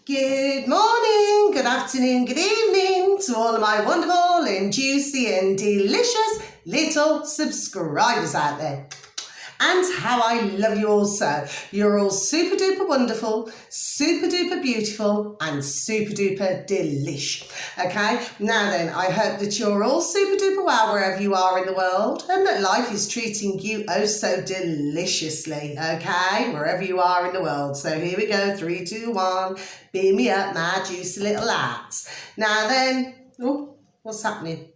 Good morning, good afternoon, good evening to all of my wonderful and juicy and delicious little subscribers out there. And how I love you all so. You're all super duper wonderful, super duper beautiful and super duper delish. Okay, now then, I hope that you're all super duper well wherever you are in the world and that life is treating you oh so deliciously, okay, wherever you are in the world. So here we go, 3, 2, 1, beam me up my juicy little lads. Now then, oh, what's happening?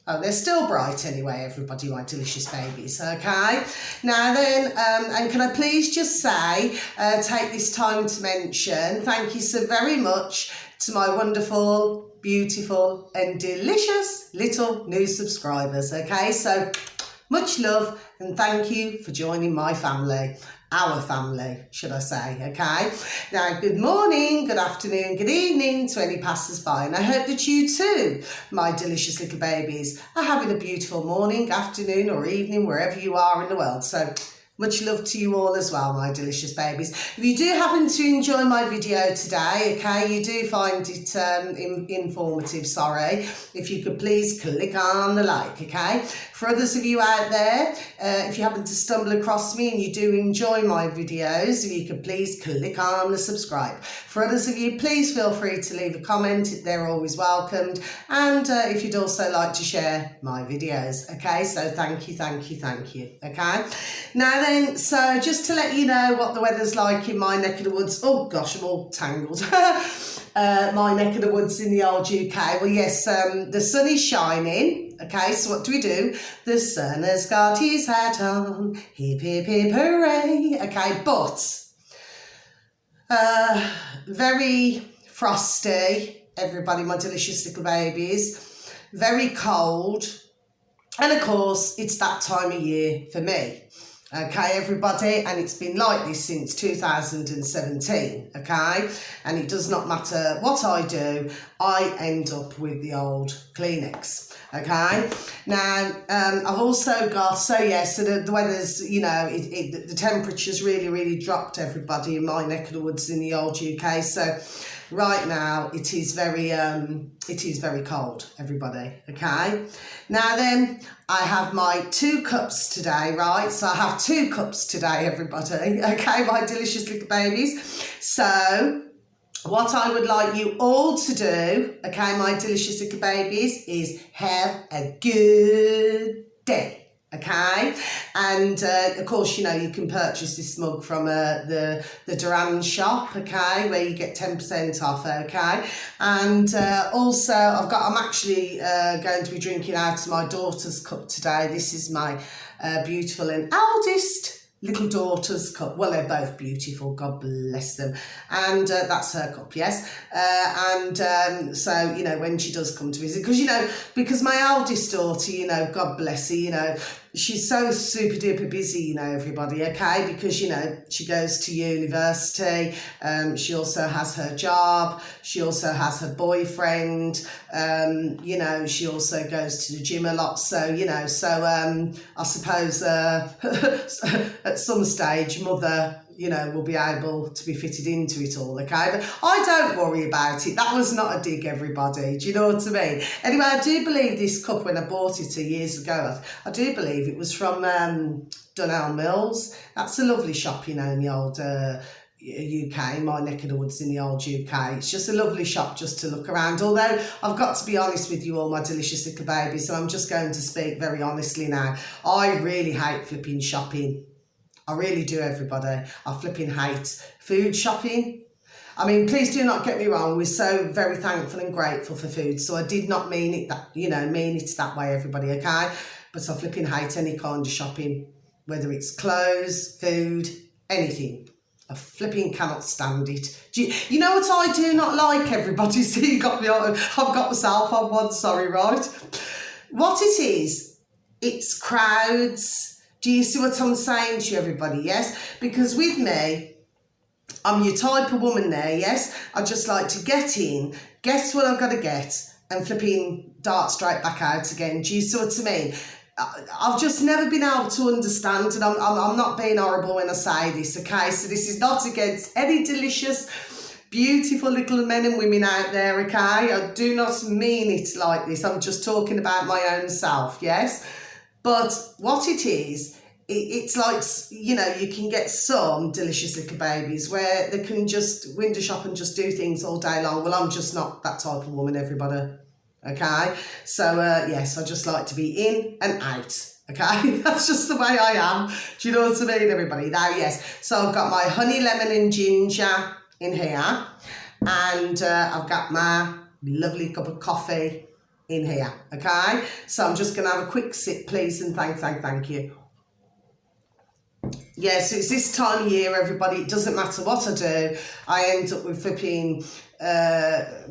Oh, they're still bright anyway, everybody, my delicious babies, okay? Now then, and can I please just say, take this time to mention, thank you so very much to my wonderful, beautiful and delicious little new subscribers, okay? So, much love and thank you for joining my family. Our family, should I say, okay? Now, good morning, good afternoon, good evening to any passers-by, and I hope that you too, my delicious little babies, are having a beautiful morning, afternoon or evening, wherever you are in the world. So, much love to you all as well, my delicious babies. If you do happen to enjoy my video today, okay, you do find it informative, sorry, if you could please click on the like, okay? For others of you out there, if you happen to stumble across me and you do enjoy my videos, if you could please click on the subscribe. For others of you, please feel free to leave a comment. They're always welcomed. And if you'd also like to share my videos, okay? So thank you, thank you, thank you, okay? Now then, so just to let you know what the weather's like in my neck of the woods. Oh gosh, I'm all tangled. My neck of the woods in the old UK. Well, yes, the sun is shining. Okay, so what do? The sun has got his hat on. Hip, hip, hip, hooray. Okay, but very frosty, everybody, my delicious little babies. Very cold. And of course, it's that time of year for me. Okay, everybody, and it's been like this since 2017, okay, and it does not matter what I do, I end up with the old Kleenex, okay. Now, I've also got, so the weather's, you know, the temperature's really dropped, everybody, in my neck of the woods in the old UK, so right now it is very cold, everybody, okay. Now then, I have my 2 cups today, right? So I have 2 cups today, everybody, okay, my delicious little babies. So what I would like you all to do, okay, my delicious little babies, is have a good day. Okay, and of course, you know, you can purchase this mug from the Duran shop, okay, where you get 10% off, okay, and also I'm actually going to be drinking out of my daughter's cup today. This is my beautiful and eldest little daughter's cup. Well, they're both beautiful, God bless them, and that's her cup, yes, so, you know, when she does come to visit, because my eldest daughter, you know, God bless her, you know, she's so super duper busy, you know, everybody, okay, because, you know, she goes to university, she also has her job, she also has her boyfriend, you know, she also goes to the gym a lot, so, you know, I suppose at some stage, mother, you know, will be able to be fitted into it all, okay? But I don't worry about it. That was not a dig, everybody. Do you know what I mean? Anyway, I do believe this cup, when I bought it years ago, I do believe it was from Dunelm Mills. That's a lovely shop, you know, in the old UK, my neck of the woods in the old UK. It's just a lovely shop just to look around. Although, I've got to be honest with you all, my delicious little babies, so I'm just going to speak very honestly now. I really hate flipping shopping. I really do, everybody. I flipping hate food shopping. I mean, please do not get me wrong. We're so very thankful and grateful for food. So I did not mean it that way, everybody, okay? But I flipping hate any kind of shopping, whether it's clothes, food, anything. I flipping cannot stand it. You know what I do not like, everybody? See, you got me on. I've got myself on one, sorry, right? What it is, it's crowds. Do you see what I'm saying to you, everybody? Yes? Because with me, I'm your type of woman there, yes? I just like to get in, guess what I've got to get, and flipping dart straight back out again. Do you see what I mean? I've just never been able to understand, and I'm not being horrible when I say this, okay? So this is not against any delicious beautiful little men and women out there, okay? I do not mean it like this. I'm just talking about my own self, yes? But what it is, it's like, you know, you can get some delicious little babies where they can just window shop and just do things all day long. Well, I'm just not that type of woman, everybody, okay? So, yes, I just like to be in and out. Okay, that's just the way I am. Do you know what I mean, everybody? Now, yes, so I've got my honey, lemon and ginger in here, and I've got my lovely cup of coffee in here, okay? So I'm just going to have a quick sip, please, and thank you. Yeah, so it's this time of year, everybody. It doesn't matter what I do. I end up with flipping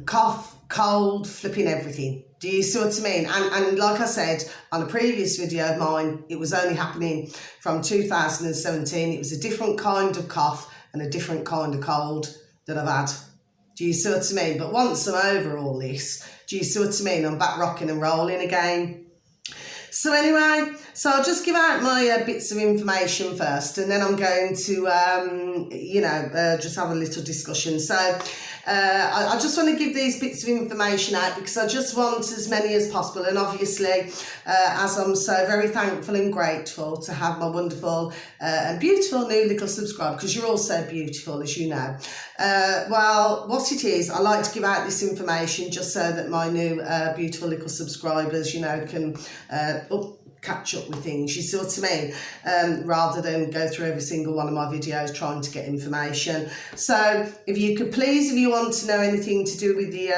cough, cold, flipping everything. Do you see what I mean? And like I said on a previous video of mine, it was only happening from 2017. It was a different kind of cough and a different kind of cold that I've had. Do you see what I mean? But once I'm over all this, do you see what I mean? I'm back rocking and rolling again. So anyway, so I'll just give out my bits of information first, and then I'm going to, just have a little discussion. So I just want to give these bits of information out because I just want as many as possible. And obviously, as I'm so very thankful and grateful to have my wonderful and beautiful new little subscriber, because you're all so beautiful, as you know. Well, what it is, I like to give out this information just so that my new beautiful little subscribers, you know, can catch up with things, you see what I mean, rather than go through every single one of my videos trying to get information. So if you could please, if you want to know anything to do with the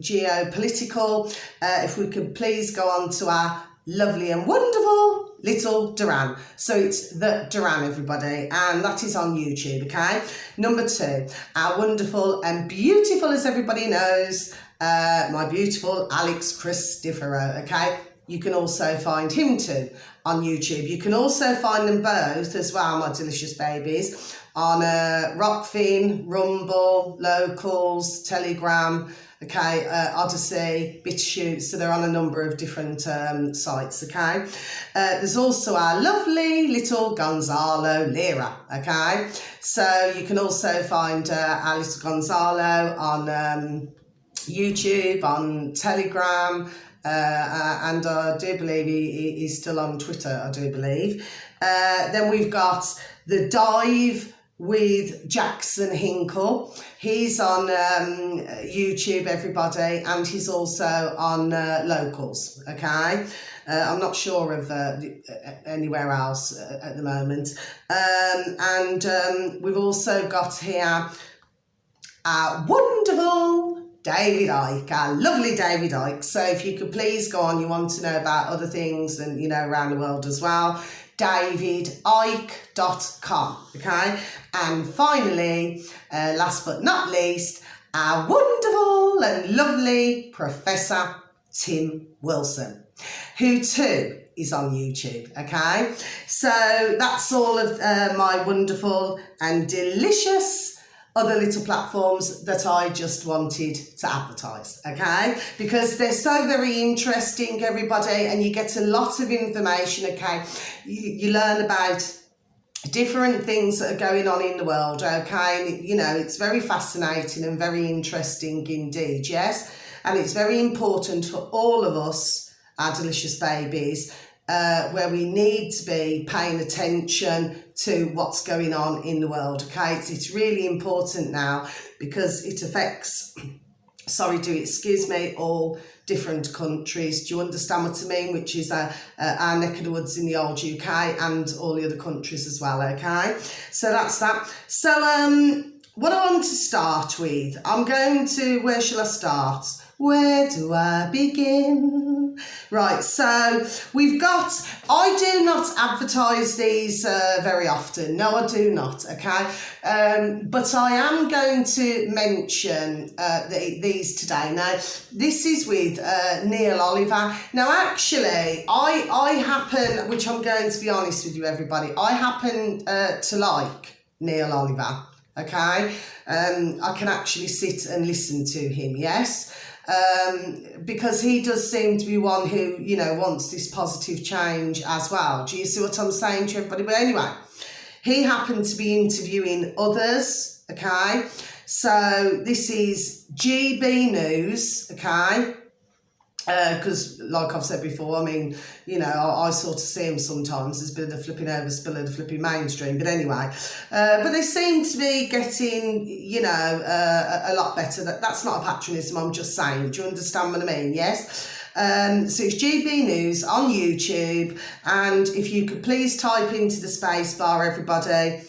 geopolitical, if we could please go on to our lovely and wonderful little Duran. So it's the Duran, everybody, and that is on YouTube, okay? Number 2, our wonderful and beautiful, as everybody knows, my beautiful Alex Christoforo, okay? You can also find him too on YouTube. You can also find them both as well, my delicious babies, on Rockfin, Rumble, Locals, Telegram, okay, Odyssey, BitChute, so they're on a number of different sites, okay. There's also our lovely little Gonzalo Lira, okay. So you can also find our little Gonzalo on YouTube, on Telegram, and I do believe he's still on Twitter, I do believe. Then we've got The Dive with Jackson Hinkle. He's on YouTube, everybody, and he's also on Locals, okay? I'm not sure of anywhere else at the moment. And we've also got here our wonderful David Icke, our lovely David Icke. So if you could please go on, you want to know about other things and, you know, around the world as well, davidicke.com, okay? And finally, last but not least, our wonderful and lovely Professor Tim Wilson, who too is on YouTube, okay? So that's all of my wonderful and delicious other little platforms that I just wanted to advertise, okay? Because they're so very interesting, everybody, and you get a lot of information, okay? You learn about different things that are going on in the world, okay? And, you know, it's very fascinating and very interesting indeed, yes? And it's very important for all of us, our delicious babies, where we need to be paying attention to what's going on in the world, okay? It's really important now because it affects, excuse me, all different countries. Do you understand what I mean? Which is our neck of the woods in the old UK and all the other countries as well, okay? So that's that. So what I want to start with, I'm going to, where shall I start? Where do I begin? Right, so we've got, I do not advertise these very often. No, I do not, okay? But I am going to mention these today. Now, this is with Neil Oliver. Now, actually, I happen, which I'm going to be honest with you, everybody, I happen to like Neil Oliver, okay? I can actually sit and listen to him, yes? Because he does seem to be one who, you know, wants this positive change as well. Do you see what I'm saying to everybody? But anyway, he happened to be interviewing others, okay, So this is GB News, okay? Because, like I've said before, I mean, you know, I sort of see them sometimes as a bit of the flipping overspill of the flipping mainstream. But anyway, but they seem to be getting, you know, a lot better. That's not a patronism, I'm just saying. Do you understand what I mean? Yes? So it's GB News on YouTube. And if you could please type into the space bar, everybody,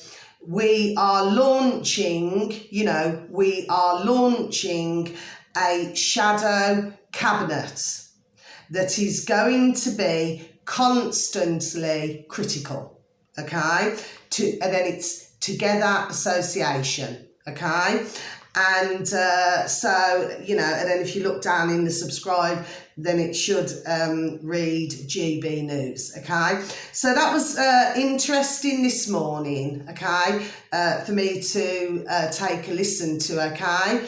we are launching, you know, we are launching a shadow cabinet that is going to be constantly critical, okay? And then it's Together Association, okay? And so, you know, and then if you look down in the subscribe, then it should read GB News, okay? So that was interesting this morning, okay, for me to take a listen to, okay?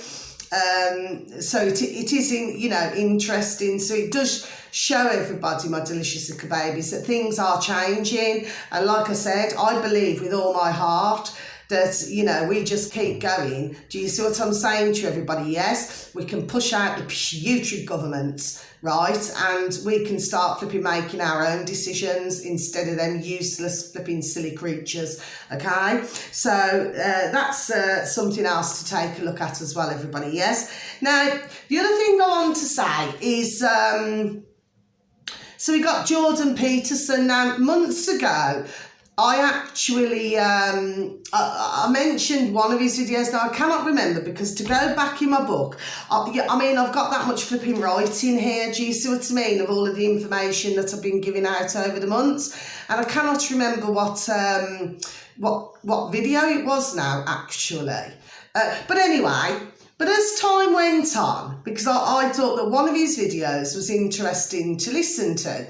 So it is, you know, interesting. So it does show everybody, my delicious little babies, that things are changing. And like I said, I believe with all my heart that, you know, we just keep going. Do you see what I'm saying to everybody? Yes, we can push out the putrid governments, right? And we can start flipping making our own decisions instead of them useless flipping silly creatures, okay? So that's something else to take a look at as well, everybody, yes? Now, the other thing I want to say is, so we got Jordan Peterson. Now, months ago, I actually, I mentioned one of his videos. Now, I cannot remember because to go back in my book, I mean, I've got that much flipping writing here. Do you see what I mean? Of all of the information that I've been giving out over the months. And I cannot remember what video it was now, actually. But anyway, but as time went on, because I thought that one of his videos was interesting to listen to,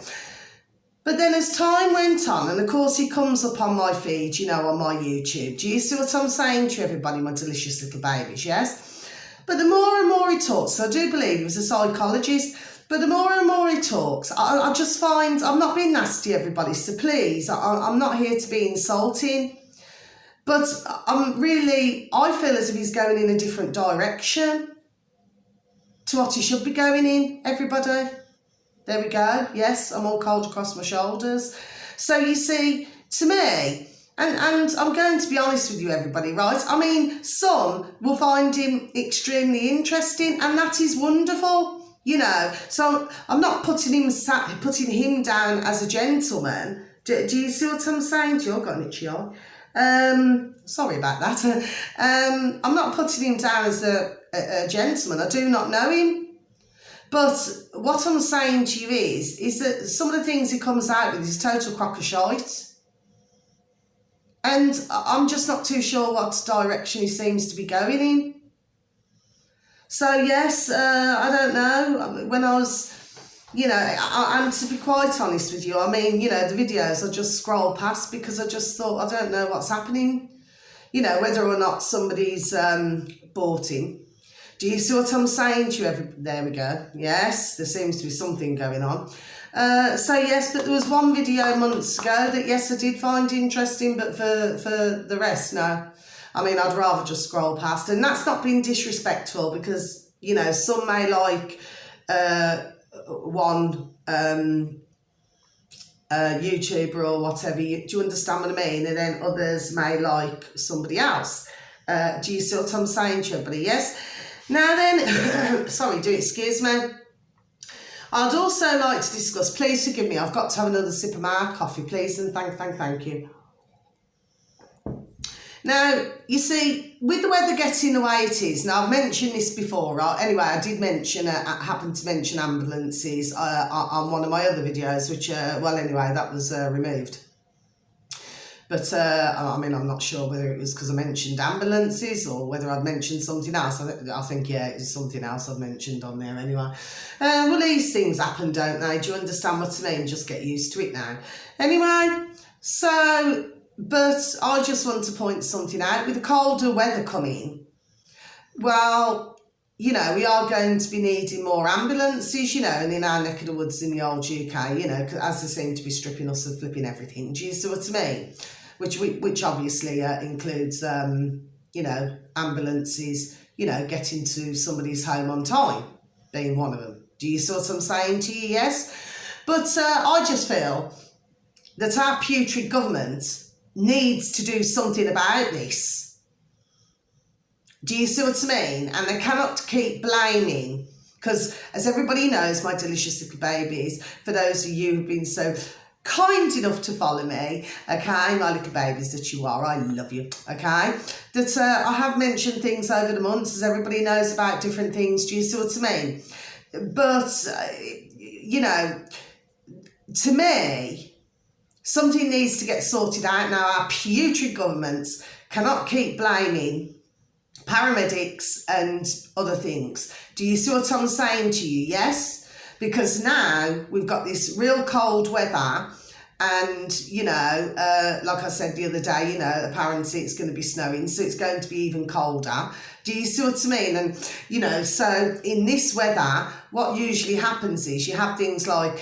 but then as time went on, and of course he comes up on my feed, you know, on my YouTube. Do you see what I'm saying to everybody, my delicious little babies, yes? But the more and more he talks, so I do believe he was a psychologist, but the more and more he talks, I just find, I'm not being nasty, everybody, so please, I'm not here to be insulting, but I feel as if he's going in a different direction to what he should be going in, everybody. There we go. Yes, I'm all cold across my shoulders. So you see, to me, and I'm going to be honest with you, everybody, right? I mean, some will find him extremely interesting, and that is wonderful, you know. So I'm not putting him down as a gentleman. Do you see what I'm saying? You've got an itchy eye. Sorry about that. I'm not putting him down as a gentleman. I do not know him. But what I'm saying to you is that some of the things he comes out with is total crock of shite. And I'm just not too sure what direction he seems to be going in. So, yes, I don't know. When I was, you know, and to be quite honest with you, I mean, you know, the videos I just scroll past because I just thought, I don't know what's happening. You know, whether or not somebody's bought him. Do you see what I'm saying to you? There we go. Yes, there seems to be something going on. So yes, but there was one video months ago that yes, I did find interesting, but for the rest, no. I mean, I'd rather just scroll past, and that's not being disrespectful because, you know, some may like one YouTuber or whatever. Do you understand what I mean? And then others may like somebody else. Do you see what I'm saying to everybody? Yes. Now then, sorry, do excuse me. I'd also like to discuss, please forgive me, I've got to have another sip of my coffee, please, and thank you. Now, you see, with the weather getting the way it is, now I've mentioned this before, right? Anyway, I did mention, happened to mention ambulances on one of my other videos, which, well, anyway, that was removed. But, I mean, I'm not sure whether it was because I mentioned ambulances or whether I'd mentioned something else. I think, yeah, it's something else I've mentioned on there anyway. Well, these things happen, don't they? Do you understand what I mean? Just get used to it now. Anyway, so, but I just want to point something out. With the colder weather coming, well, you know, we are going to be needing more ambulances, you know, and in our neck of the woods in the old UK, you know, as they seem to be stripping us of flipping everything. Do you see what I mean? Which obviously includes, you know, ambulances, you know, getting to somebody's home on time, being one of them. Do you see what I'm saying to you? Yes. But I just feel that our putrid government needs to do something about this. Do you see what I mean? And they cannot keep blaming, because as everybody knows, my delicious little babies, for those of you who've been so kind enough to follow me, okay, my little babies that you are, I love you, okay, that I have mentioned things over the months, as everybody knows about different things. Do you see what I mean? But, you know, to me, something needs to get sorted out now. Our putrid governments cannot keep blaming paramedics and other things. Do you see what I'm saying to you? Yes? Because now we've got this real cold weather, and, you know, like I said the other day, you know, apparently it's going to be snowing, so it's going to be even colder. Do you see what I mean? And, you know, so in this weather, what usually happens is you have things like,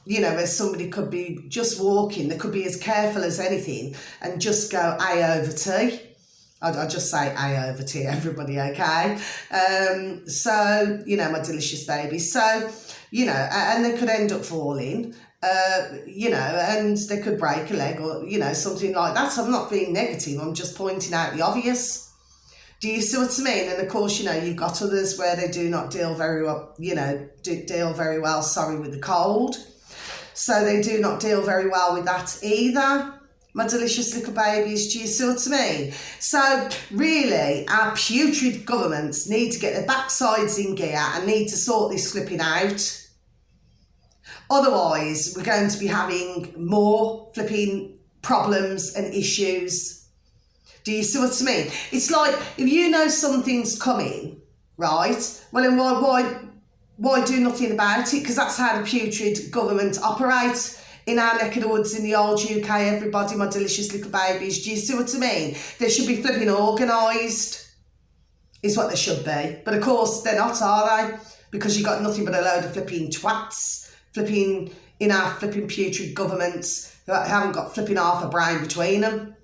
you know, where somebody could be just walking, they could be as careful as anything and just go A over T. I'll just say A over T, everybody, okay? So, you know, my delicious babies. So, you know, and they could end up falling, you know, and they could break a leg or, you know, something like that. So I'm not being negative, I'm just pointing out the obvious. Do you see what I mean? And of course, you know, you've got others where they do not deal very well, you know, deal very well, sorry, with the cold. So they do not deal very well with that either. My delicious little babies, do you see what I mean? So really, our putrid governments need to get their backsides in gear and need to sort this flipping out. Otherwise, we're going to be having more flipping problems and issues. Do you see what I mean? It's like, if you know something's coming, right? Well, then why do nothing about it? Because that's how the putrid government operates in our neck of the woods in the old UK, everybody, my delicious little babies. Do you see what I mean? They should be flipping organised, is what they should be. But of course, they're not, are they? Because you've got nothing but a load of flipping twats, flipping in our flipping putrid governments who haven't got flipping half a brain between them.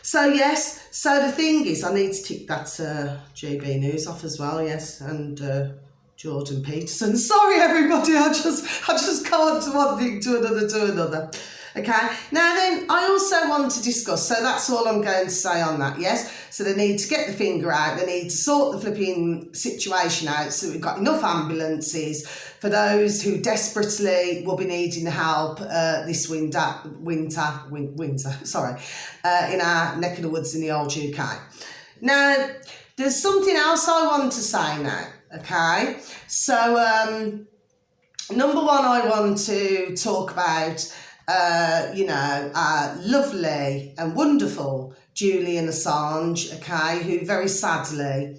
So yes, so the thing is, I need to tick that GB News off as well, yes, and Jordan Peterson. Sorry everybody, I just can't do one thing to another. Okay, now then, I also want to discuss, so that's all I'm going to say on that, yes? So they need to get the finger out, they need to sort the flipping situation out so we've got enough ambulances for those who desperately will be needing help this winter, in our neck of the woods in the old UK. Now, there's something else I want to say now, okay? So, number one, I want to talk about you know, lovely and wonderful Julian Assange, okay, who very sadly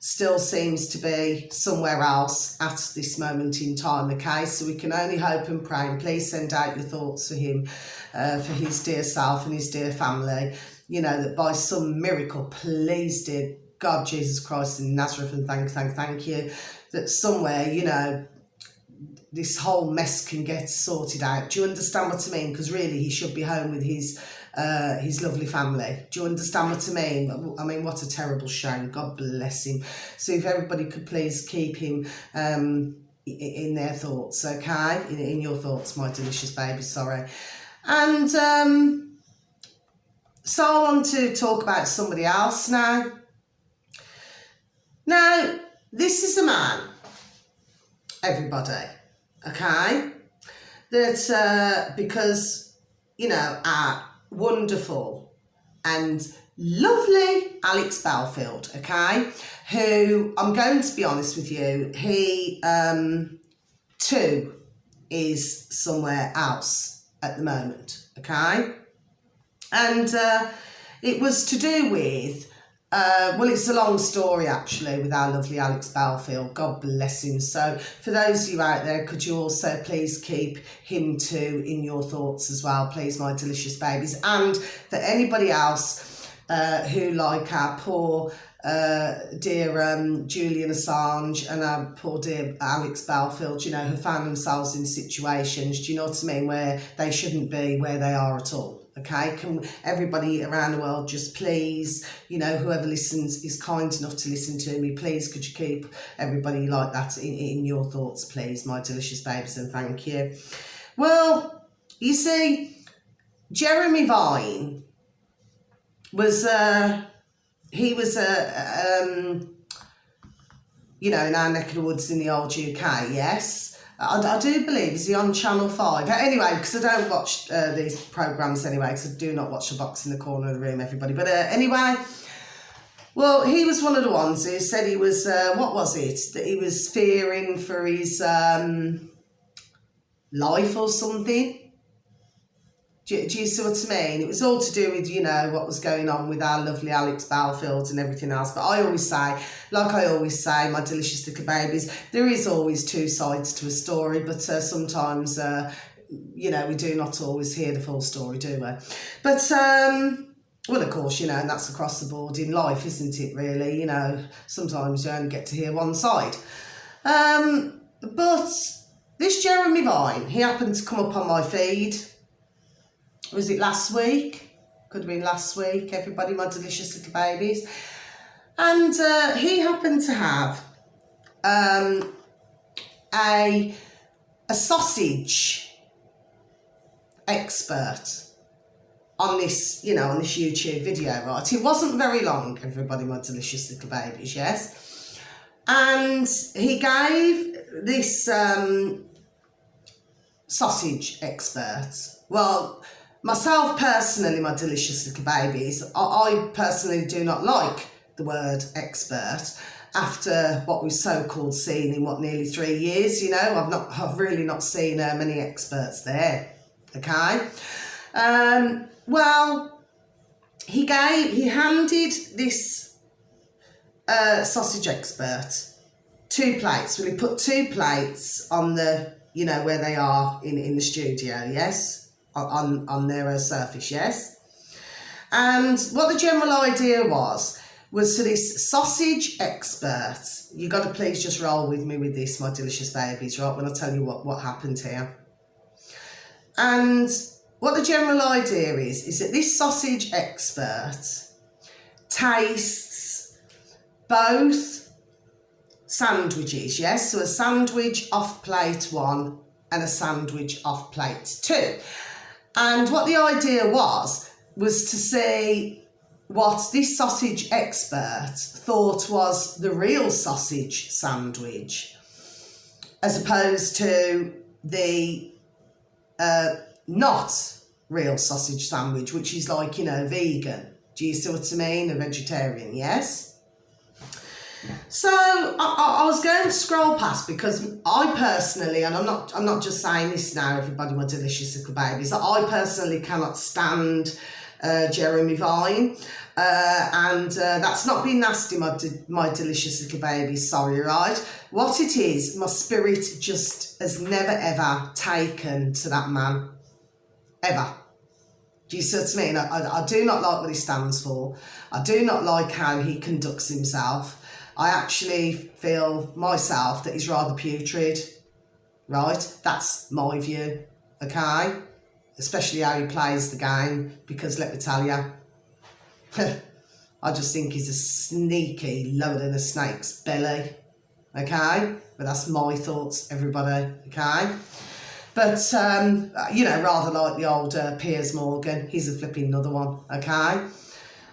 still seems to be somewhere else at this moment in time, okay, so we can only hope and pray, and please send out your thoughts for him, for his dear self and his dear family, you know, that by some miracle, please, dear God, Jesus Christ in Nazareth, and thank you, that somewhere, you know, this whole mess can get sorted out. Do you understand what I mean? Because really, he should be home with his lovely family. Do you understand what I mean? I mean, what a terrible shame. God bless him. So if everybody could please keep him in their thoughts, okay? In your thoughts, my delicious baby, sorry. And so I want to talk about somebody else now. Now, this is a man, everybody, okay, that because, you know, our wonderful and lovely Alex Belfield, okay, who, I'm going to be honest with you, he too is somewhere else at the moment, okay, and it was to do with well, it's a long story actually with our lovely Alex Belfield. God bless him. So for those of you out there, could you also please keep him too in your thoughts as well, please, my delicious babies. And for anybody else who, like our poor dear Julian Assange and our poor dear Alex Belfield, you know, who found themselves in situations, do you know what I mean, where they shouldn't be where they are at all. Okay, can everybody around the world just please, you know, whoever listens is kind enough to listen to me, please could you keep everybody like that in your thoughts, please, my delicious babies, and thank you. Well, you see, Jeremy Vine was, he was you know, in our neck of the woods in the old UK, yes. I do believe, is he on Channel 5? Anyway, because I don't watch these programmes anyway, because I do not watch The Box in the Corner of the Room, everybody. But anyway, well, he was one of the ones who said he was, what was it? That he was fearing for his life or something. Do you see what I mean? It was all to do with, you know, what was going on with our lovely Alex Balfield and everything else. But I always say, like I always say, my delicious little babies, there is always two sides to a story, but sometimes, you know, we do not always hear the full story, do we? But, well, of course, you know, and that's across the board in life, isn't it, really? You know, sometimes you only get to hear one side. But this Jeremy Vine, he happened to come up on my feed. Was it last week? Could have been last week, everybody, my delicious little babies. And he happened to have a sausage expert on this, you know, on this YouTube video, right? It wasn't very long, everybody, my delicious little babies, yes? And he gave this sausage expert, well, myself personally, my delicious little babies, I personally do not like the word expert after what we've so-called seen in nearly 3 years, you know. I've really not seen many experts there, okay. Well, he handed this sausage expert 2 plates. Well, he put 2 plates on the, you know, where they are in the studio, yes. On their surface, yes? And what the general idea was for this sausage expert, you got to please just roll with me with this, my delicious babies, right, when I tell you what happened here. And what the general idea is that this sausage expert tastes both sandwiches, yes? So a sandwich off plate 1 and a sandwich off plate 2. And what the idea was to see what this sausage expert thought was the real sausage sandwich, as opposed to the not real sausage sandwich, which is like, you know, vegan. Do you see what I mean? A vegetarian, yes? So I was going to scroll past, because I personally, and I'm not just saying this now, everybody, my delicious little babies, I personally cannot stand Jeremy Vine, and that's not being nasty, my delicious little babies, sorry, right? What it is, my spirit just has never ever taken to that man, ever. Do you see what I mean? I do not like what he stands for. I do not like how he conducts himself. I actually feel myself that he's rather putrid, right? That's my view, okay? Especially how he plays the game, because let me tell you, I just think he's a sneaky lower than a snake's belly, okay? But that's my thoughts, everybody, okay? But, you know, rather like the old Piers Morgan, he's a flipping another one, okay?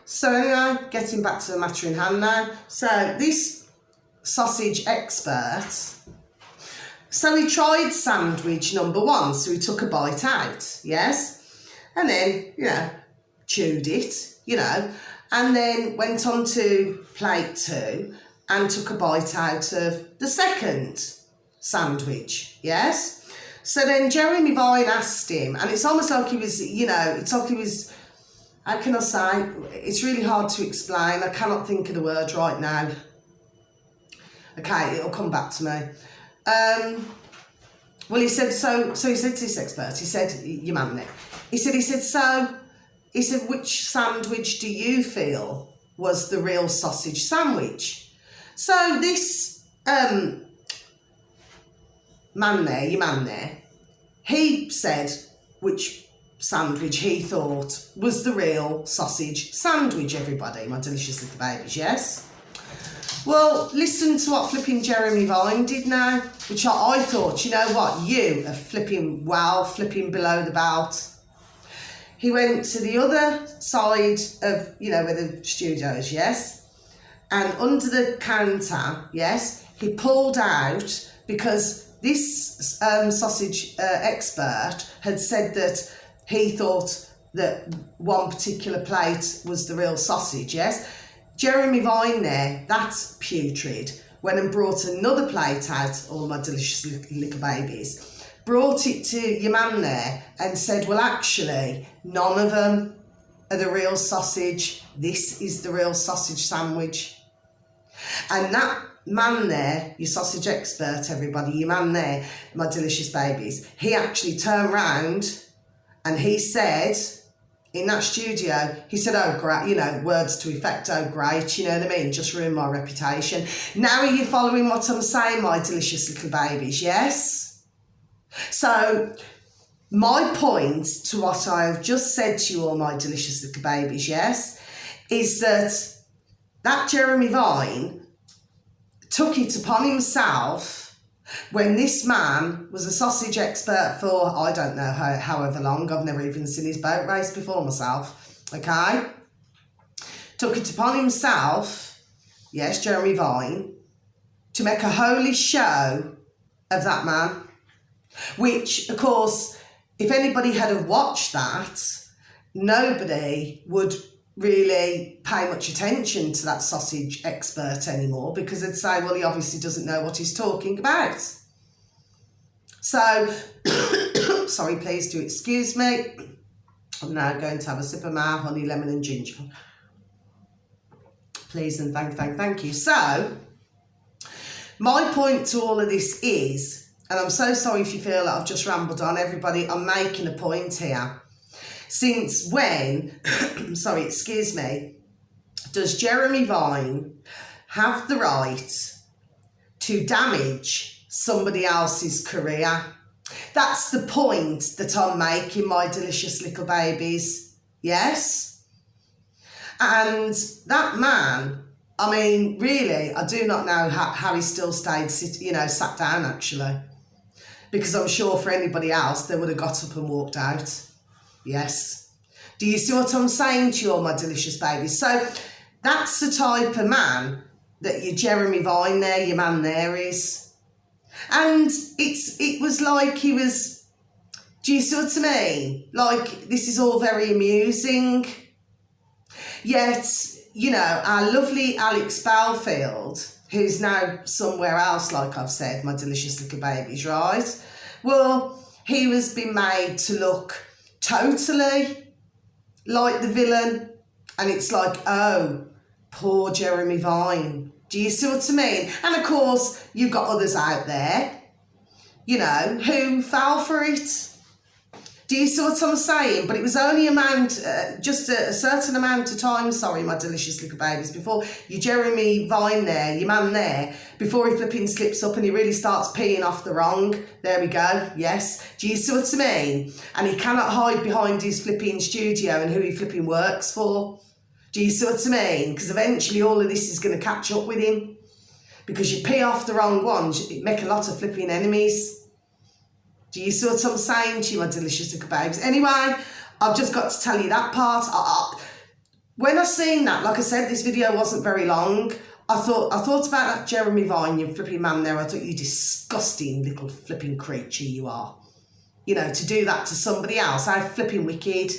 So anyway, getting back to the matter in hand now. So this sausage expert, so he tried sandwich number 1, so he took a bite out, yes? And then, you know, chewed it, you know, and then went on to plate 2 and took a bite out of the second sandwich, yes? So then Jeremy Vine asked him, and it's almost like he was, you know, it's like he was, how can I say, it's really hard to explain, I cannot think of the word right now. Okay, it'll come back to me. Well, he said, so he said to this expert, he said, your man there, he said, which sandwich do you feel was the real sausage sandwich? So this man there, your man there, he said which sandwich he thought was the real sausage sandwich, everybody, my delicious little babies, yes? Well, listen to what flipping Jeremy Vine did now, which I thought, you know what, you are flipping below the belt. He went to the other side of, you know, where the studio is, yes? And under the counter, yes, he pulled out, because this sausage expert had said that he thought that one particular plate was the real sausage, yes? Jeremy Vine there, that's putrid, went and brought another plate out, all my delicious little babies, brought it to your man there and said, well, actually, none of them are the real sausage. This is the real sausage sandwich. And that man there, your sausage expert, everybody, your man there, my delicious babies, he actually turned round and he said, in that studio, he said, oh, great, you know, words to effect, oh, great, you know what I mean, just ruined my reputation. Now are you following what I'm saying, my delicious little babies, yes? So, my point to what I have just said to you all, my delicious little babies, yes, is that Jeremy Vine took it upon himself when this man was a sausage expert for, I don't know however long, I've never even seen his boat race before myself, okay? Took it upon himself, yes, Jeremy Vine, to make a holy show of that man, which, of course, if anybody had have watched that, nobody would really pay much attention to that sausage expert anymore, because they'd say, well, he obviously doesn't know what he's talking about. So, sorry, please do excuse me. I'm now going to have a sip of my honey, lemon and ginger. Please and thank you. So, my point to all of this is, and I'm so sorry if you feel that I've just rambled on, everybody, I'm making a point here. Since when, sorry, excuse me, does Jeremy Vine have the right to damage somebody else's career? That's the point that I'm making, my delicious little babies, yes? And that man, I mean, really, I do not know how he still stayed, sat down, actually. Because I'm sure for anybody else, they would have got up and walked out. Yes. Do you see what I'm saying to you, all my delicious babies? So that's the type of man that your Jeremy Vine there, your man there is. And it was like he was, do you see what I mean? Like, this is all very amusing. Yet, you know, our lovely Alex Belfield, who's now somewhere else, like I've said, my delicious little babies, right? Well, he was being made to look totally like the villain, and it's like, oh, poor Jeremy Vine. Do you see what I mean? And of course, you've got others out there, you know, who fell for it. Do you see what I'm saying? But it was only just a certain amount of time, sorry, my delicious little babies, before your Jeremy Vine there, your man there, before he flipping slips up and he really starts peeing off the wrong. There we go, yes. Do you see what I mean? And he cannot hide behind his flipping studio and who he flipping works for. Do you see what I mean? Because eventually all of this is going to catch up with him. Because you pee off the wrong ones, it make a lot of flipping enemies. Do you see what I'm saying to you, my delicious little babes? Anyway, I've just got to tell you that part. When I seen that, like I said, this video wasn't very long. I thought about that Jeremy Vine, you flipping man there. I thought, you disgusting little flipping creature you are. You know, to do that to somebody else, how flipping wicked.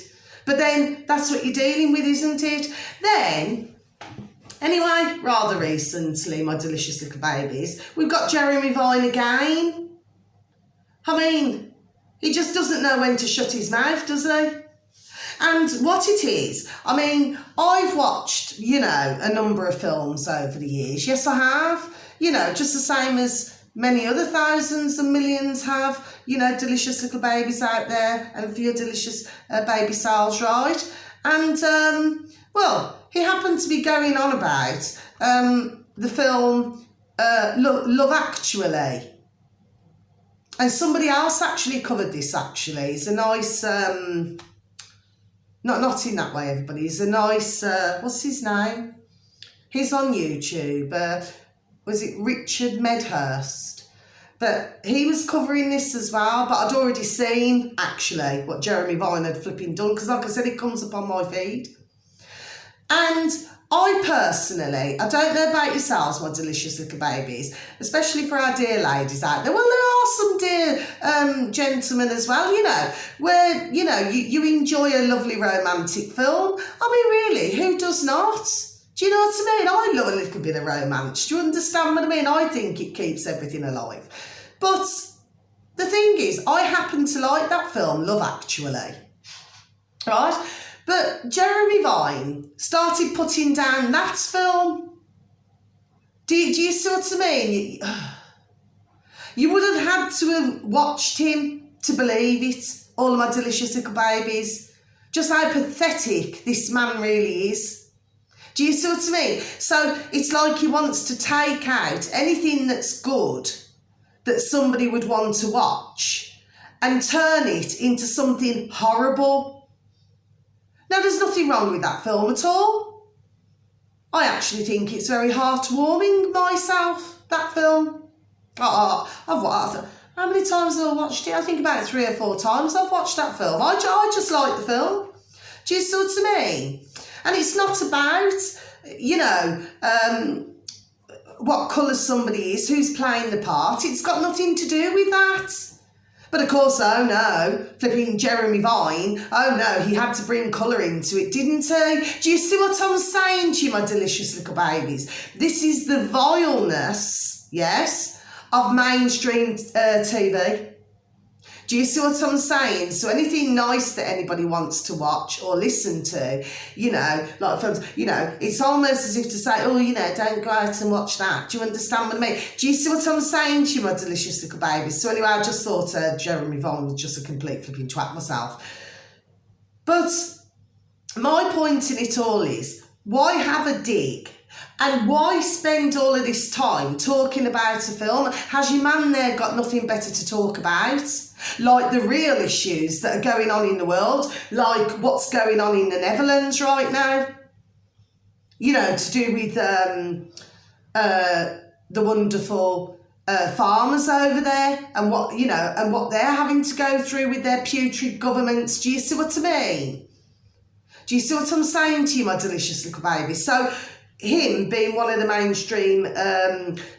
But then, that's what you're dealing with, isn't it? Then, anyway, rather recently, my delicious little babies, we've got Jeremy Vine again. I mean, he just doesn't know when to shut his mouth, does he? And what it is, I mean, I've watched, you know, a number of films over the years. Yes, I have. You know, just the same as many other thousands and millions have, you know, delicious little babies out there and for your delicious baby cells, right? And, well, he happened to be going on about the film Love Actually. And somebody else actually covered this, actually. It's a nice Not in that way, everybody. He's a nice, what's his name? He's on YouTube. Was it Richard Medhurst? But he was covering this as well, but I'd already seen, actually, what Jeremy Vine had flipping done, because like I said, it comes up on my feed. And I personally, I don't know about yourselves, my delicious little babies, especially for our dear ladies out there. Well, there are some dear gentlemen as well, you know, where, you know, you enjoy a lovely romantic film. I mean, really, who does not? Do you know what I mean? I love a little bit of romance. Do you understand what I mean? I think it keeps everything alive. But the thing is, I happen to like that film, Love Actually. Right? But Jeremy Vine started putting down that film. Do you see what I mean? You would have had to have watched him to believe it, all of my delicious little babies. Just how pathetic this man really is. Do you see what I mean? So it's like he wants to take out anything that's good that somebody would want to watch and turn it into something horrible. Now, there's nothing wrong with that film at all. I actually think it's very heartwarming myself, that film. I've watched it. How many times have I watched it? I think about 3 or 4 times I've watched that film. I just like the film. Do you see what I mean? And it's not about, you know, what colour somebody is, who's playing the part. It's got nothing to do with that. But of course, oh no, flipping Jeremy Vine, oh no, he had to bring colour into it, didn't he? Do you see what I'm saying to you, my delicious little babies? This is the vileness, yes, of mainstream TV. Do you see what I'm saying? So anything nice that anybody wants to watch or listen to, you know, like films, you know, it's almost as if to say, oh, you know, don't go out and watch that. Do you understand what I mean? Do you see what I'm saying to you, my delicious little babies? So anyway, I just thought Jeremy Vine was just a complete flipping twat myself. But my point in it all is, why have a dig? And why spend all of this time talking about a film? Has your man there got nothing better to talk about? Like the real issues that are going on in the world, like what's going on in the Netherlands right now, you know, to do with the wonderful farmers over there and what, you know, and what they're having to go through with their putrid governments. Do you see what I mean? Do you see what I'm saying to you, my delicious little baby? So him being one of the mainstream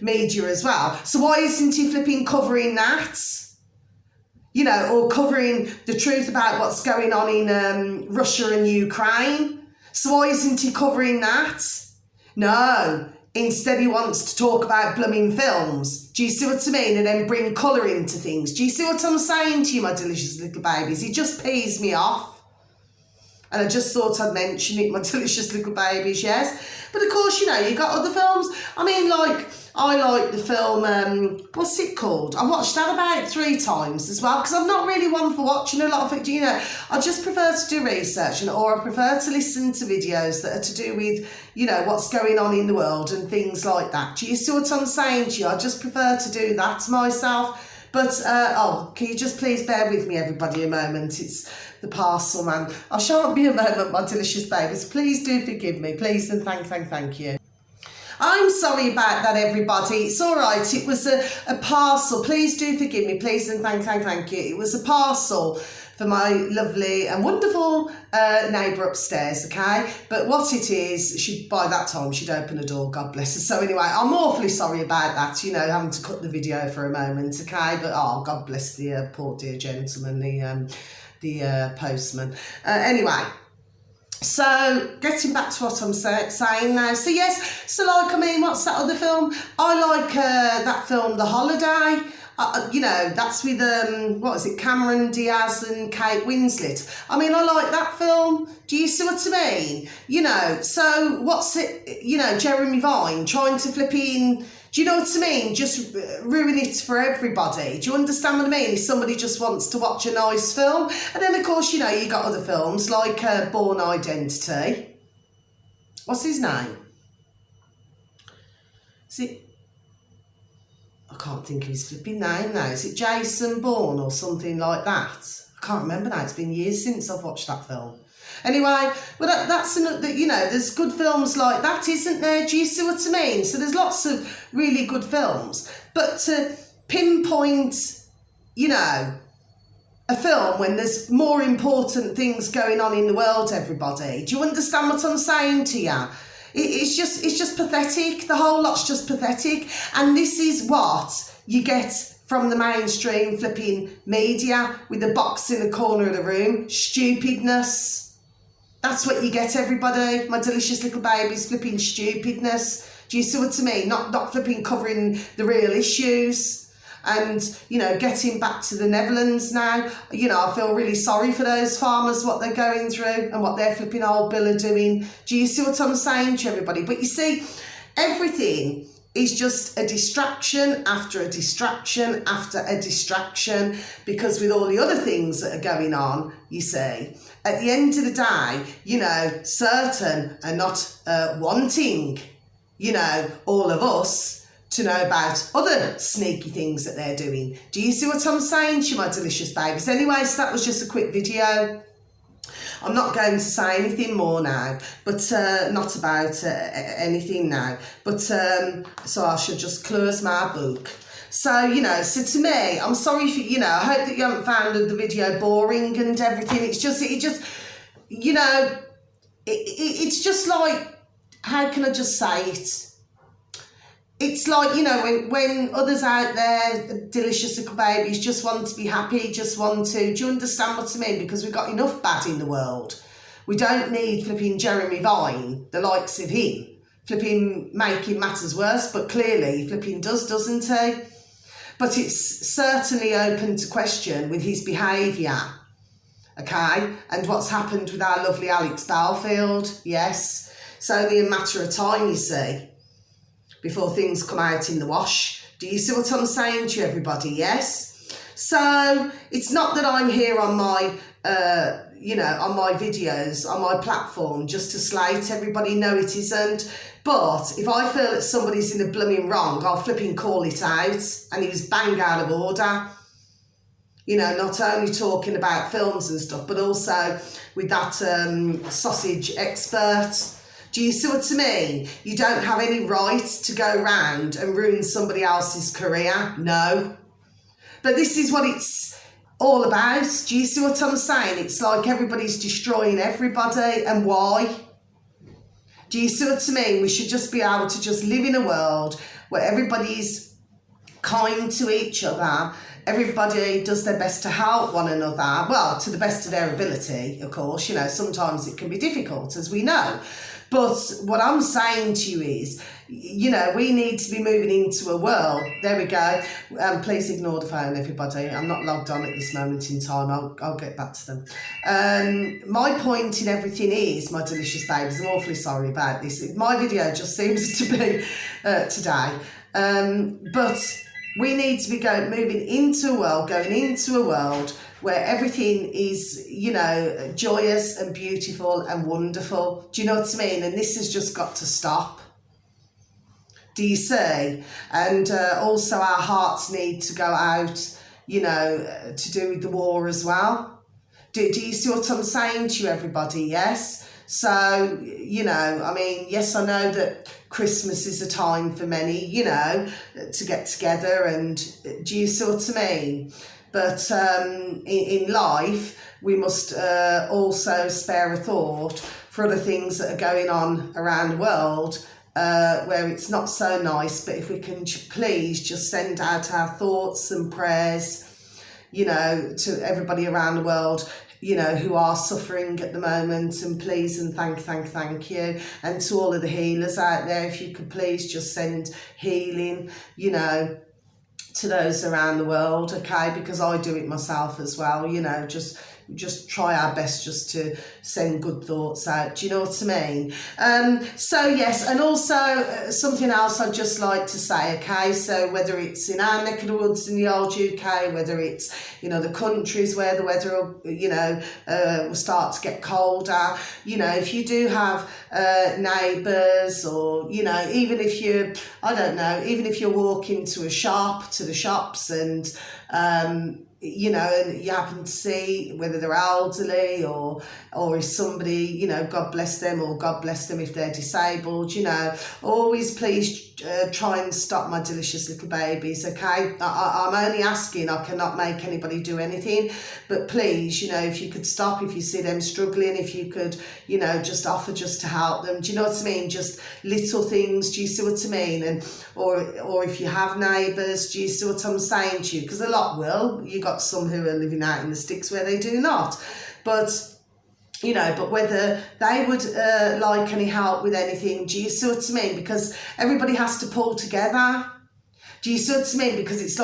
media as well. So why isn't he flipping covering that? You know, or covering the truth about what's going on in Russia and Ukraine. So why isn't he covering that? No. Instead, he wants to talk about blooming films. Do you see what I mean? And then bring colour into things. Do you see what I'm saying to you, my delicious little babies? He just pees me off. And I just thought I'd mention it, my delicious little babies, yes. But of course, you know, you got other films. I mean, like, I like the film, what's it called? I watched that about 3 times as well, because I'm not really one for watching a lot of it, you know. I just prefer to do research, or I prefer to listen to videos that are to do with, you know, what's going on in the world and things like that. Do you see what I'm saying to you? I just prefer to do that myself. But, oh, can you just please bear with me, everybody, a moment? It's the parcel man. I shan't be a moment, my delicious babies. Please do forgive me. Please and thank you. I'm sorry about that, everybody. It's all right. It was a parcel. Please do forgive me. Please and thank you. It was a parcel for my lovely and wonderful neighbour upstairs, okay? But what it is, by that time, she'd open the door, God bless her. So anyway, I'm awfully sorry about that, you know, having to cut the video for a moment, okay? But, oh, God bless the poor dear gentleman, the postman. Anyway, so getting back to what I'm saying now. So yes, so like, I mean, what's that other film? I like that film, The Holiday. You know, that's with, what is it, Cameron Diaz and Kate Winslet. I mean, I like that film. Do you see what I mean? You know, so what's it, you know, Jeremy Vine trying to flip in, do you know what I mean? Just ruin it for everybody. Do you understand what I mean? If somebody just wants to watch a nice film. And then, of course, you know, you got other films like Born Identity. What's his name? Is it? I can't think of his flipping name now. Is it Jason Bourne or something like that? I can't remember now. It's been years since I've watched that film. Anyway, well, that's another, you know, there's good films like that, isn't there? Do you see what I mean? So there's lots of really good films. But to pinpoint, you know, a film when there's more important things going on in the world, everybody. Do you understand what I'm saying to you? It's just pathetic. The whole lot's just pathetic. And this is what you get from the mainstream flipping media with the box in the corner of the room. Stupidness. That's what you get, everybody. My delicious little babies, flipping stupidness. Do you see what I mean? Not flipping covering the real issues. And, you know, getting back to the Netherlands now, you know, I feel really sorry for those farmers, what they're going through and what their flipping old bill are doing. Do you see what I'm saying to everybody? But you see, everything is just a distraction after a distraction after a distraction, because with all the other things that are going on, you see, at the end of the day, you know, certain are not wanting, you know, all of us to know about other sneaky things that they're doing. Do you see what I'm saying to you, my delicious babies? Anyway, so that was just a quick video. I'm not going to say anything more now, but not about anything now. But so I should just close my book. So, you know, so to me, I'm sorry for, you know, I hope that you haven't found the video boring and everything. It's just, you know, it's just like, how can I just say it? It's like, you know, when others out there, delicious little babies, just want to be happy, just want to, do you understand what I mean? Because we've got enough bad in the world. We don't need flipping Jeremy Vine, the likes of him, flipping making matters worse, but clearly flipping does, doesn't he? But it's certainly open to question with his behaviour, okay? And what's happened with our lovely Alex Belfield, yes. It's only a matter of time, you see, before things come out in the wash. Do you see what I'm saying to you, everybody? Yes. So it's not that I'm here on my, you know, on my videos, on my platform, just to slate everybody. No, it isn't. But if I feel that somebody's in the blooming wrong, I'll flipping call it out. And he was bang out of order. You know, not only talking about films and stuff, but also with that sausage expert. Do you see what I mean? You don't have any right to go round and ruin somebody else's career. No. But this is what it's all about. Do you see what I'm saying? It's like everybody's destroying everybody. And why? Do you see what I mean? We should just be able to just live in a world where everybody's kind to each other. Everybody does their best to help one another. Well, to the best of their ability, of course. You know, sometimes it can be difficult, as we know. But what I'm saying to you is, you know, we need to be moving into a world. There we go. Please ignore the phone, everybody. I'm not logged on at this moment in time. I'll get back to them. My point in everything is, my delicious babies, I'm awfully sorry about this. My video just seems to be today. But we need to be moving into a world, going into a world where everything is, you know, joyous and beautiful and wonderful. Do you know what I mean? And this has just got to stop. Do you see? And also our hearts need to go out, you know, to do with the war as well. Do you see what I'm saying to you, everybody? Yes? So, you know, I mean, yes, I know that Christmas is a time for many, you know, to get together, and do you see what I mean? But in life, we must also spare a thought for other things that are going on around the world where it's not so nice. But if we can please just send out our thoughts and prayers, you know, to everybody around the world, you know, who are suffering at the moment, and please and thank you. And to all of the healers out there, if you could please just send healing, you know, to those around the world, okay? Because I do it myself as well, you know, just try our best just to send good thoughts out. Do you know what I mean? So yes, and also something else I'd just like to say, okay? So whether it's in our neck of the woods in the old UK, whether it's, you know, the countries where the weather, you know, will start to get colder, you know, if you do have neighbours, or, you know, even if you, I don't know, even if you're walking to the shops, and you know, and you happen to see whether they're elderly, or if somebody, you know, God bless them, or God bless them if they're disabled, you know, always please try and stop my delicious little babies, okay? I'm only asking, I cannot make anybody do anything, but please, you know, if you could stop, if you see them struggling, if you could, you know, just offer just to help them, do you know what I mean? Just little things, do you see what I mean? And or if you have neighbours, do you see what I'm saying to you? Because a lot will. You got some who are living out in the sticks where they do not, but you know, but whether they would like any help with anything, do you see what I mean? Because everybody has to pull together. Do you see what I mean? Because it's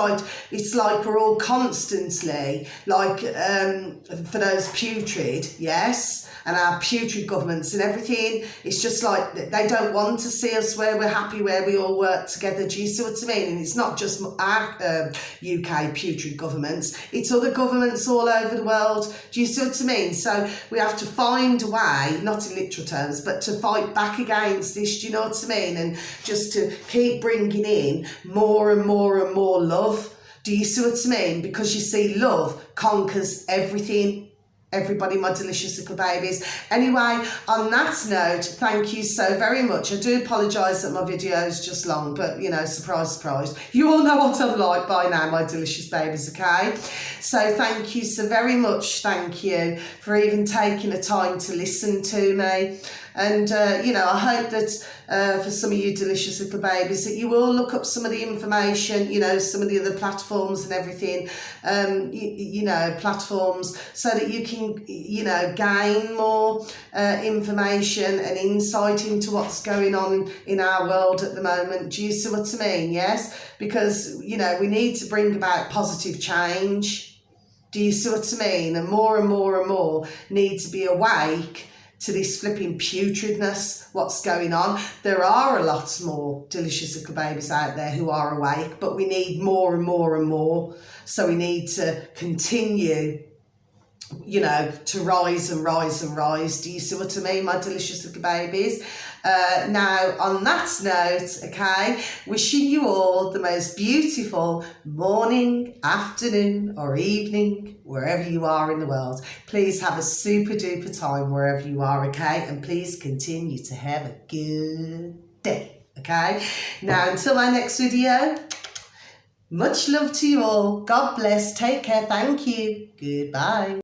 like we're all constantly, like, for those putrid, yes, and our putrid governments and everything, it's just like they don't want to see us where we're happy, where we all work together. Do you see what I mean? And it's not just our UK putrid governments, it's other governments all over the world. Do you see what I mean? So we have to find a way, not in literal terms, but to fight back against this, do you know what I mean? And just to keep bringing in more and more and more love. Do you see what I mean? Because you see, love conquers everything. Everybody, my delicious little babies. Anyway, on that note, thank you so very much. I do apologise that my video is just long, but, you know, surprise, surprise. You all know what I'm like by now, my delicious babies, okay? So thank you so very much. Thank you for even taking the time to listen to me. And, you know, I hope that for some of you delicious little babies that you will look up some of the information, you know, some of the other platforms and everything, you know, platforms, so that you can, you know, gain more information and insight into what's going on in our world at the moment. Do you see what I mean? Yes? Because, you know, we need to bring about positive change. Do you see what I mean? And more and more need to be awake to this flipping putridness, what's going on. There are a lot more delicious little babies out there who are awake, but we need more and more. So we need to continue, you know, to rise and rise and rise. Do you see what I mean, my delicious little babies? Now, on that note, okay, wishing you all the most beautiful morning, afternoon, or evening, wherever you are in the world. Please have a super duper time wherever you are, okay? And please continue to have a good day, okay? Now, until my next video, much love to you all. God bless. Take care. Thank you. Goodbye.